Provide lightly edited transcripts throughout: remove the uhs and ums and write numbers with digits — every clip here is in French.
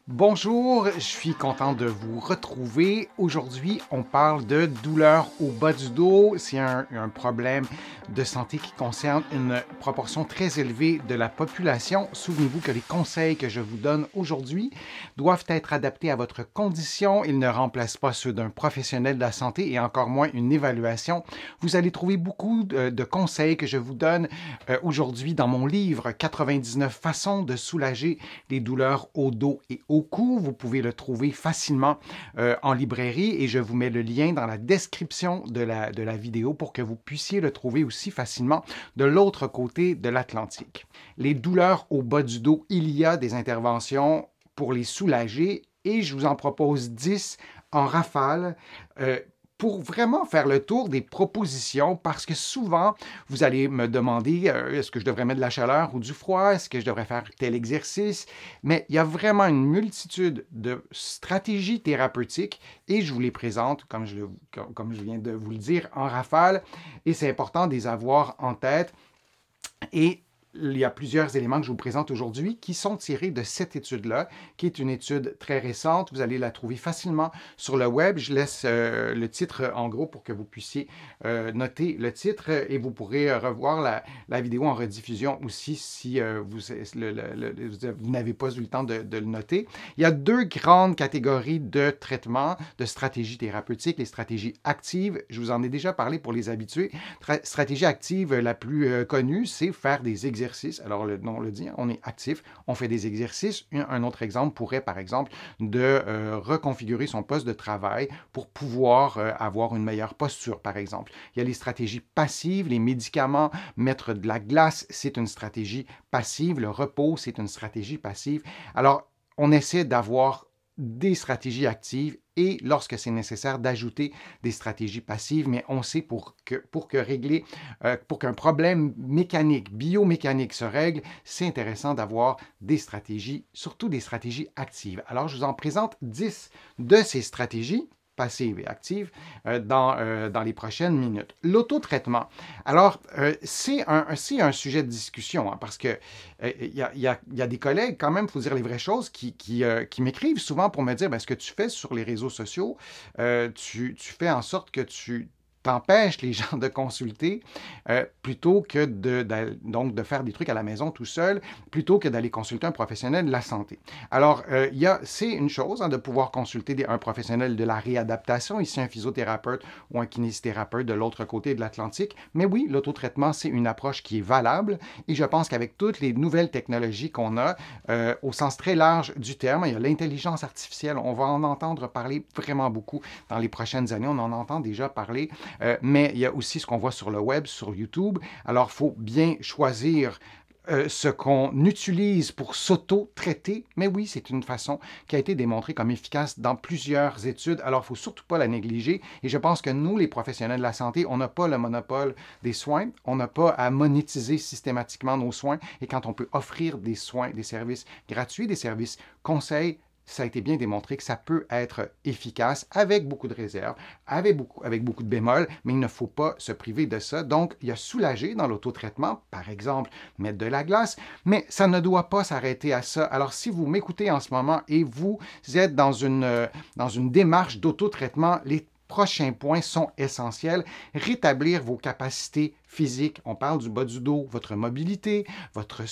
Bonjour, je suis content de vous retrouver. Aujourd'hui, on parle de douleur au bas du dos. C'est un problème de santé qui concerne une proportion très élevée de la population. Souvenez-vous que les conseils que je vous donne aujourd'hui doivent être adaptés à votre condition. Ils ne remplacent pas ceux d'un professionnel de la santé et encore moins une évaluation. Vous allez trouver beaucoup de conseils que je vous donne aujourd'hui dans mon livre 99 façons de soulager les douleurs au dos et au cou. Vous pouvez le trouver facilement en librairie et je vous mets le lien dans la description de la vidéo pour que vous puissiez le trouver aussi facilement de l'autre côté de l'Atlantique. Les douleurs au bas du dos, il y a des interventions pour les soulager et je vous en propose 10 en rafale pour vraiment faire le tour des propositions, parce que souvent, vous allez me demander est-ce que je devrais mettre de la chaleur ou du froid, est-ce que je devrais faire tel exercice, mais il y a vraiment une multitude de stratégies thérapeutiques et je vous les présente, comme je viens de vous le dire, en rafale, et c'est important de les avoir en tête. Et il y a plusieurs éléments que je vous présente aujourd'hui qui sont tirés de cette étude-là, qui est une étude très récente. Vous allez la trouver facilement sur le web. Je laisse le titre en gros pour que vous puissiez noter le titre et vous pourrez revoir la vidéo en rediffusion aussi si vous n'avez pas eu le temps de le noter. Il y a deux grandes catégories de traitements, de stratégies thérapeutiques. Les stratégies actives, je vous en ai déjà parlé pour les habitués. Stratégie active la plus connue, c'est faire des exercices. Alors, le nom le dit, on est actif, on fait des exercices. Un autre exemple pourrait, par exemple, de reconfigurer son poste de travail pour pouvoir avoir une meilleure posture, par exemple. Il y a les stratégies passives, les médicaments, mettre de la glace, c'est une stratégie passive. Le repos, c'est une stratégie passive. Alors, on essaie d'avoir des stratégies actives et lorsque c'est nécessaire d'ajouter des stratégies passives, mais on sait pour qu'un problème mécanique, biomécanique se règle, c'est intéressant d'avoir des stratégies, surtout des stratégies actives. Alors, je vous en présente 10 de ces stratégies passive et active dans les prochaines minutes. L'autotraitement. Alors, c'est un sujet de discussion parce que y a des collègues, quand même, il faut dire les vraies choses, qui m'écrivent souvent pour me dire ce que tu fais sur les réseaux sociaux, tu fais en sorte que tu t'empêches les gens de consulter plutôt que donc de faire des trucs à la maison tout seul, plutôt que d'aller consulter un professionnel de la santé. Alors, c'est une chose de pouvoir consulter un professionnel de la réadaptation, ici un physiothérapeute ou un kinésithérapeute de l'autre côté de l'Atlantique, mais oui, l'autotraitement, c'est une approche qui est valable et je pense qu'avec toutes les nouvelles technologies qu'on a, au sens très large du terme, il y a l'intelligence artificielle, on va en entendre parler vraiment beaucoup dans les prochaines années, on en entend déjà parler, mais il y a aussi ce qu'on voit sur le web, sur YouTube. Alors, il faut bien choisir ce qu'on utilise pour s'auto-traiter, mais oui, c'est une façon qui a été démontrée comme efficace dans plusieurs études, alors il ne faut surtout pas la négliger, et je pense que nous, les professionnels de la santé, on n'a pas le monopole des soins, on n'a pas à monétiser systématiquement nos soins, et quand on peut offrir des soins, des services gratuits, des services conseils, ça a été bien démontré que ça peut être efficace avec beaucoup de réserves, avec beaucoup de bémols, mais il ne faut pas se priver de ça. Donc, il y a soulager dans l'autotraitement, par exemple, mettre de la glace, mais ça ne doit pas s'arrêter à ça. Alors, si vous m'écoutez en ce moment et vous êtes dans une démarche d'autotraitement, les prochains points sont essentiels. Rétablir vos capacités physiques. On parle du bas du dos, votre mobilité, votre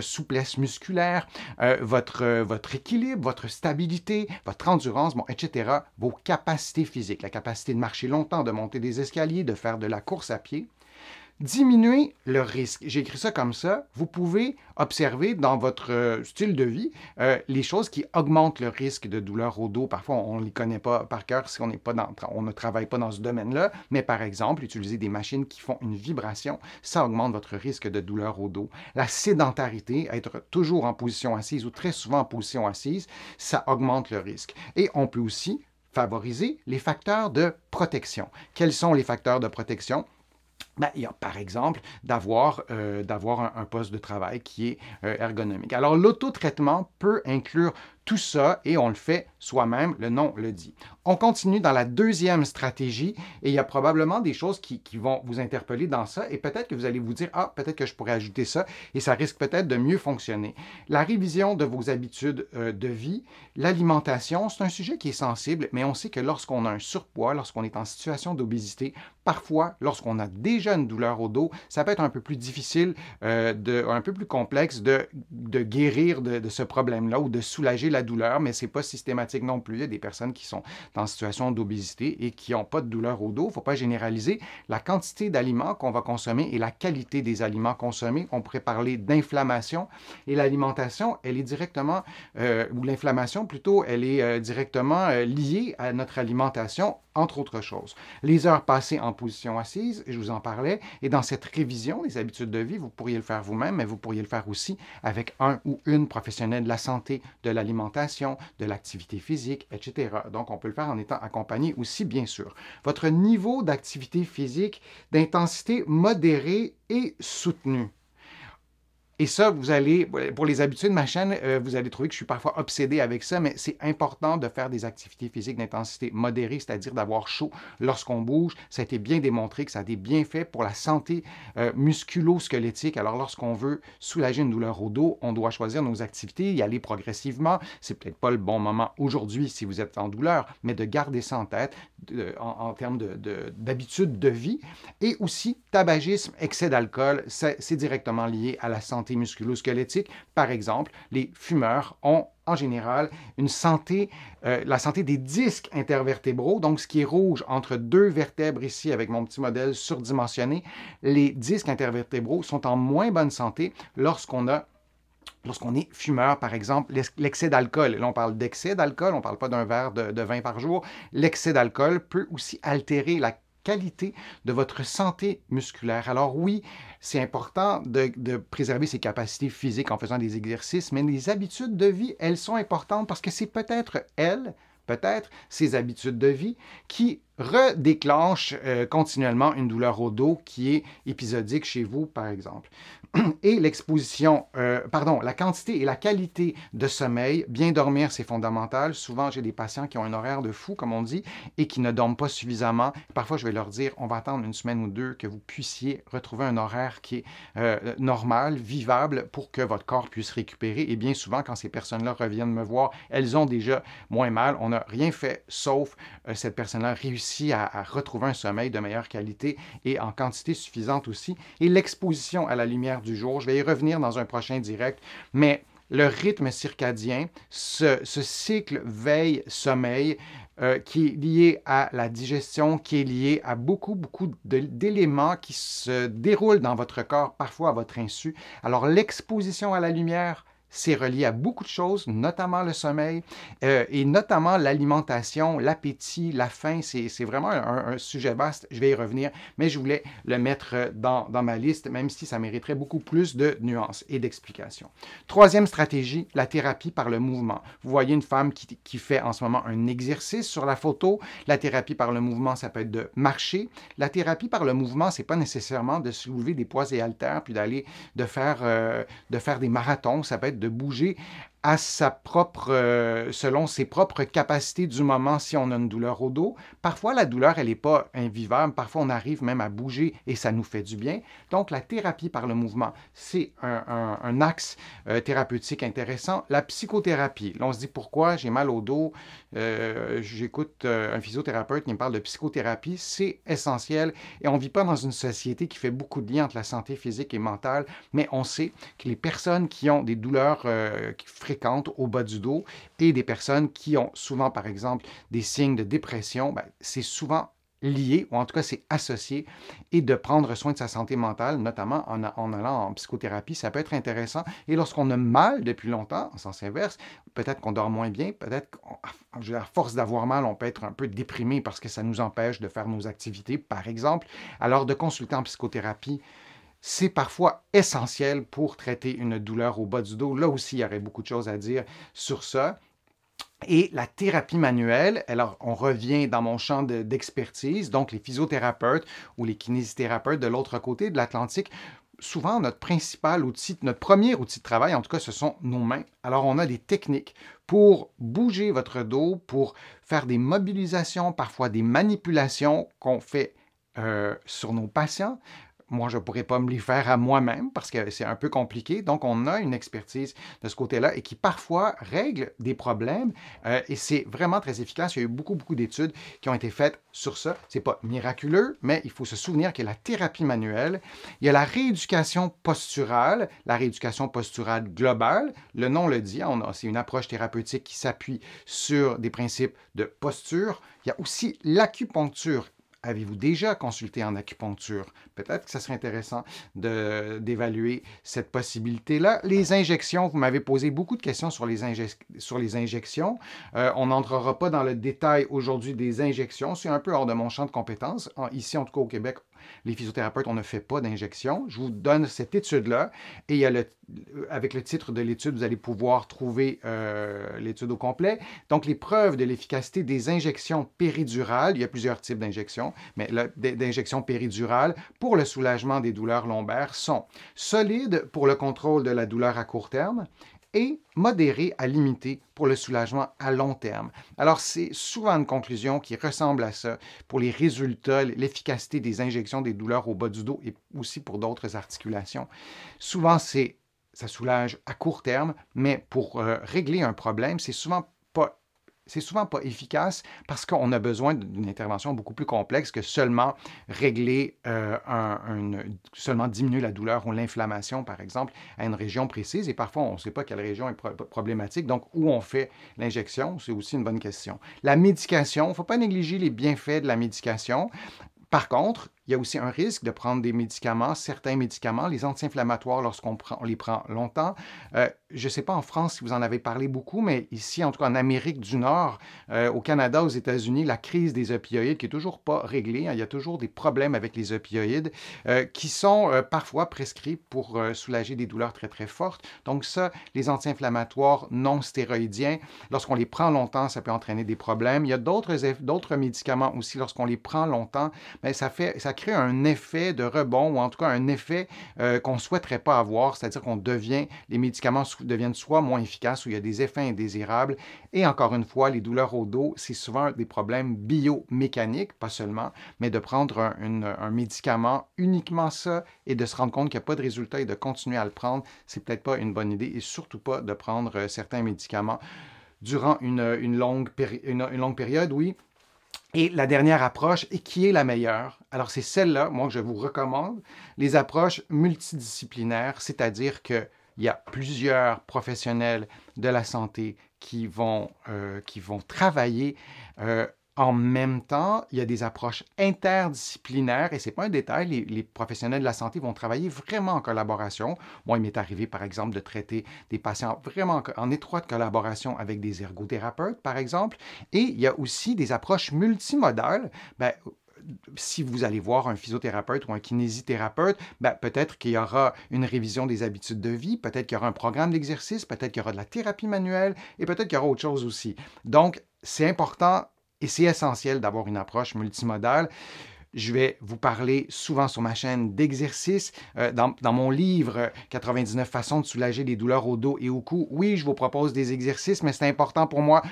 souplesse musculaire, votre équilibre, votre stabilité, votre endurance, etc. Vos capacités physiques, la capacité de marcher longtemps, de monter des escaliers, de faire de la course à pied. Diminuer le risque. J'ai écrit ça comme ça. Vous pouvez observer dans votre style de vie les choses qui augmentent le risque de douleur au dos. Parfois, on ne les connaît pas par cœur si on ne travaille pas dans ce domaine-là. Mais par exemple, utiliser des machines qui font une vibration, ça augmente votre risque de douleur au dos. La sédentarité, être toujours en position assise ou très souvent en position assise, ça augmente le risque. Et on peut aussi favoriser les facteurs de protection. Quels sont les facteurs de protection? Il y a par exemple d'avoir un poste de travail qui est ergonomique. Alors l'autotraitement peut inclure tout ça et on le fait soi-même, le nom le dit. On continue dans la deuxième stratégie et il y a probablement des choses qui vont vous interpeller dans ça et peut-être que vous allez vous dire, ah, peut-être que je pourrais ajouter ça et ça risque peut-être de mieux fonctionner. La révision de vos habitudes de vie, l'alimentation, c'est un sujet qui est sensible, mais on sait que lorsqu'on a un surpoids, lorsqu'on est en situation d'obésité, parfois, lorsqu'on a déjà une douleur au dos, ça peut être un peu plus difficile, un peu plus complexe de guérir de ce problème-là ou de soulager la douleur, mais ce n'est pas systématique non plus. Il y a des personnes qui sont en situation d'obésité et qui n'ont pas de douleur au dos. Il ne faut pas généraliser. La quantité d'aliments qu'on va consommer et la qualité des aliments consommés, on pourrait parler d'inflammation. Et l'alimentation, elle est directement, ou l'inflammation plutôt, elle est directement liée à notre alimentation, entre autres choses. Les heures passées en position assise, je vous en parlais, et dans cette révision des habitudes de vie, vous pourriez le faire vous-même, mais vous pourriez le faire aussi avec un ou une professionnelle de la santé, de l'alimentation, de l'activité physique, etc. Donc, on peut le faire en étant accompagné aussi, bien sûr. Votre niveau d'activité physique d'intensité modérée et soutenue. Et ça, vous allez, pour les habitudes de ma chaîne, vous allez trouver que je suis parfois obsédé avec ça, mais c'est important de faire des activités physiques d'intensité modérée, c'est-à-dire d'avoir chaud lorsqu'on bouge. Ça a été bien démontré que ça a des bienfaits pour la santé musculo-squelettique. Alors, lorsqu'on veut soulager une douleur au dos, on doit choisir nos activités, y aller progressivement. C'est peut-être pas le bon moment aujourd'hui si vous êtes en douleur, mais de garder ça en tête en termes d'habitudes de vie. Et aussi, tabagisme, excès d'alcool, c'est directement lié à la santé musculo-squelettique. Par exemple, les fumeurs ont en général la santé des disques intervertébraux, donc ce qui est rouge entre deux vertèbres ici avec mon petit modèle surdimensionné. Les disques intervertébraux sont en moins bonne santé lorsqu'on est fumeur, par exemple, l'excès d'alcool. Là, on parle d'excès d'alcool, on ne parle pas d'un verre de vin par jour. L'excès d'alcool peut aussi altérer la qualité de votre santé musculaire. Alors oui, c'est important de préserver ses capacités physiques en faisant des exercices, mais les habitudes de vie, elles sont importantes parce que c'est peut-être ces habitudes de vie qui redéclenchent continuellement une douleur au dos qui est épisodique chez vous, par exemple. Et la quantité et la qualité de sommeil, bien dormir, c'est fondamental. Souvent, j'ai des patients qui ont un horaire de fou, comme on dit, et qui ne dorment pas suffisamment. Parfois, je vais leur dire, on va attendre une semaine ou deux que vous puissiez retrouver un horaire qui est normal, vivable, pour que votre corps puisse récupérer. Et bien souvent, quand ces personnes-là reviennent me voir, elles ont déjà moins mal. On n'a rien fait, sauf cette personne-là réussit à retrouver un sommeil de meilleure qualité et en quantité suffisante aussi. Et l'exposition à la lumière du jour, je vais y revenir dans un prochain direct, mais le rythme circadien, ce cycle veille-sommeil qui est lié à la digestion, qui est lié à beaucoup d'éléments qui se déroulent dans votre corps, parfois à votre insu. Alors l'exposition à la lumière, c'est relié à beaucoup de choses, notamment le sommeil et notamment l'alimentation, l'appétit, la faim. C'est vraiment un sujet vaste. Je vais y revenir, mais je voulais le mettre dans ma liste, même si ça mériterait beaucoup plus de nuances et d'explications. Troisième stratégie, la thérapie par le mouvement. Vous voyez une femme qui fait en ce moment un exercice sur la photo. La thérapie par le mouvement, ça peut être de marcher. La thérapie par le mouvement, c'est pas nécessairement de soulever des poids et haltères puis de faire des marathons. Ça peut être de bouger à selon ses propres capacités du moment si on a une douleur au dos. Parfois, la douleur, elle n'est pas invivable. Parfois, on arrive même à bouger et ça nous fait du bien. Donc, la thérapie par le mouvement, c'est un axe thérapeutique intéressant. La psychothérapie, là, on se dit pourquoi j'ai mal au dos. J'écoute un physiothérapeute qui me parle de psychothérapie. C'est essentiel et on ne vit pas dans une société qui fait beaucoup de liens entre la santé physique et mentale, mais on sait que les personnes qui ont des douleurs fréquentes au bas du dos et des personnes qui ont souvent, par exemple, des signes de dépression, c'est souvent lié, ou en tout cas c'est associé, et de prendre soin de sa santé mentale, notamment en allant en psychothérapie, ça peut être intéressant. Et lorsqu'on a mal depuis longtemps, en sens inverse, peut-être qu'on dort moins bien, peut-être qu'à force d'avoir mal, on peut être un peu déprimé parce que ça nous empêche de faire nos activités, par exemple. Alors de consulter en psychothérapie, c'est parfois essentiel pour traiter une douleur au bas du dos. Là aussi, il y aurait beaucoup de choses à dire sur ça. Et la thérapie manuelle, alors on revient dans mon champ d'expertise, donc les physiothérapeutes ou les kinésithérapeutes de l'autre côté de l'Atlantique souvent notre principal outil, notre premier outil de travail, en tout cas, ce sont nos mains. Alors, on a des techniques pour bouger votre dos, pour faire des mobilisations, parfois des manipulations qu'on fait sur nos patients. Moi, je ne pourrais pas me les faire à moi-même parce que c'est un peu compliqué. Donc, on a une expertise de ce côté-là et qui parfois règle des problèmes et c'est vraiment très efficace. Il y a eu beaucoup d'études qui ont été faites sur ça. Ce n'est pas miraculeux, mais il faut se souvenir qu'il y a la thérapie manuelle, il y a la rééducation posturale globale. Le nom le dit, c'est une approche thérapeutique qui s'appuie sur des principes de posture. Il y a aussi l'acupuncture. Avez-vous déjà consulté en acupuncture? Peut-être que ça serait intéressant d'évaluer cette possibilité-là. Les injections, vous m'avez posé beaucoup de questions sur les injections. On n'entrera pas dans le détail aujourd'hui des injections. C'est un peu hors de mon champ de compétences. Ici, en tout cas au Québec, les physiothérapeutes, on ne fait pas d'injection. Je vous donne cette étude-là et il y a avec le titre de l'étude, vous allez pouvoir trouver l'étude au complet. Donc, les preuves de l'efficacité des injections péridurales, il y a plusieurs types d'injections, mais d'injections péridurales pour le soulagement des douleurs lombaires sont solides pour le contrôle de la douleur à court terme et modérées à limiter pour le soulagement à long terme. Alors, c'est souvent une conclusion qui ressemble à ça pour les résultats, l'efficacité des injections des douleurs au bas du dos et aussi pour d'autres articulations. Souvent, ça soulage à court terme, mais pour régler un problème, c'est souvent pas efficace parce qu'on a besoin d'une intervention beaucoup plus complexe que seulement régler, seulement diminuer la douleur ou l'inflammation, par exemple, à une région précise. Et parfois, on ne sait pas quelle région est problématique. Donc, où on fait l'injection, c'est aussi une bonne question. La médication, il ne faut pas négliger les bienfaits de la médication. Par contre, il y a aussi un risque de prendre des médicaments, certains médicaments, les anti-inflammatoires, on les prend longtemps. Je ne sais pas en France si vous en avez parlé beaucoup, mais ici, en tout cas en Amérique du Nord, au Canada, aux États-Unis, la crise des opioïdes qui n'est toujours pas réglée. Il y a toujours des problèmes avec les opioïdes qui sont parfois prescrits pour soulager des douleurs très, très fortes. Donc ça, les anti-inflammatoires non stéroïdiens, lorsqu'on les prend longtemps, ça peut entraîner des problèmes. Il y a d'autres médicaments aussi, lorsqu'on les prend longtemps, bien, ça crée un effet de rebond ou en tout cas un effet qu'on ne souhaiterait pas avoir, c'est-à-dire les médicaments deviennent soit moins efficaces ou il y a des effets indésirables. Et encore une fois, les douleurs au dos, c'est souvent des problèmes biomécaniques, pas seulement, mais de prendre un médicament, uniquement ça, et de se rendre compte qu'il n'y a pas de résultat et de continuer à le prendre, c'est peut-être pas une bonne idée et surtout pas de prendre certains médicaments durant une longue période, oui. Et la dernière approche, et qui est la meilleure, alors c'est celle-là, moi, que je vous recommande, les approches multidisciplinaires, c'est-à-dire qu'il y a plusieurs professionnels de la santé qui vont travailler en même temps. Il y a des approches interdisciplinaires et ce n'est pas un détail, les professionnels de la santé vont travailler vraiment en collaboration. Moi, il m'est arrivé, par exemple, de traiter des patients vraiment en étroite collaboration avec des ergothérapeutes, par exemple. Et il y a aussi des approches multimodales. Bien, si vous allez voir un physiothérapeute ou un kinésithérapeute, ben, peut-être qu'il y aura une révision des habitudes de vie, peut-être qu'il y aura un programme d'exercice, peut-être qu'il y aura de la thérapie manuelle et peut-être qu'il y aura autre chose aussi. Donc, c'est important et c'est essentiel d'avoir une approche multimodale. Je vais vous parler souvent sur ma chaîne d'exercices. Dans mon livre « 99 façons de soulager les douleurs au dos et au cou », oui, je vous propose des exercices, mais c'est important pour moi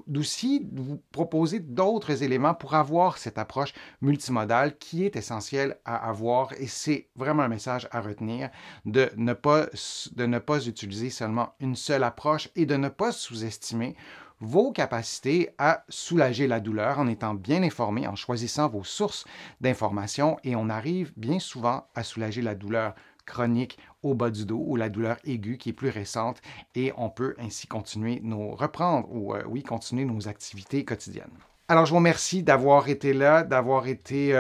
d'aussi vous proposer d'autres éléments pour avoir cette approche multimodale qui est essentielle à avoir. Et c'est vraiment un message à retenir de ne pas utiliser seulement une seule approche et de ne pas sous-estimer vos capacités à soulager la douleur en étant bien informé, en choisissant vos sources d'information et on arrive bien souvent à soulager la douleur chronique au bas du dos ou la douleur aiguë qui est plus récente et on peut ainsi continuer continuer nos activités quotidiennes. Alors, je vous remercie d'avoir été là, d'avoir été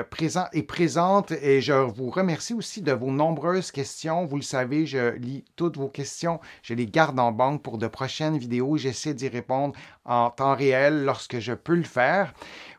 présent et présente. Et je vous remercie aussi de vos nombreuses questions. Vous le savez, je lis toutes vos questions. Je les garde en banque pour de prochaines vidéos. J'essaie d'y répondre en temps réel lorsque je peux le faire.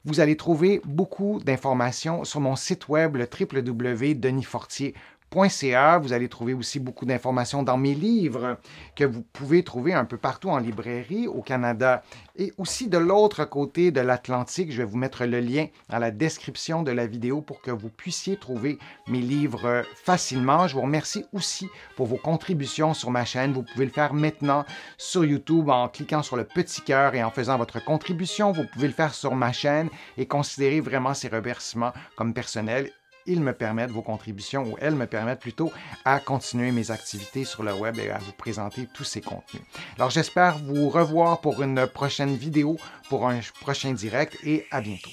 Vous allez trouver beaucoup d'informations sur mon site web, le www.denisfortier.com. Vous allez trouver aussi beaucoup d'informations dans mes livres que vous pouvez trouver un peu partout en librairie au Canada et aussi de l'autre côté de l'Atlantique. Je vais vous mettre le lien dans la description de la vidéo pour que vous puissiez trouver mes livres facilement. Je vous remercie aussi pour vos contributions sur ma chaîne. Vous pouvez le faire maintenant sur YouTube en cliquant sur le petit cœur et en faisant votre contribution. Vous pouvez le faire sur ma chaîne et considérer vraiment ces remerciements comme personnels. Ils me permettent, vos contributions, ou elles me permettent plutôt, à continuer mes activités sur le web et à vous présenter tous ces contenus. Alors, j'espère vous revoir pour une prochaine vidéo, pour un prochain direct, et à bientôt.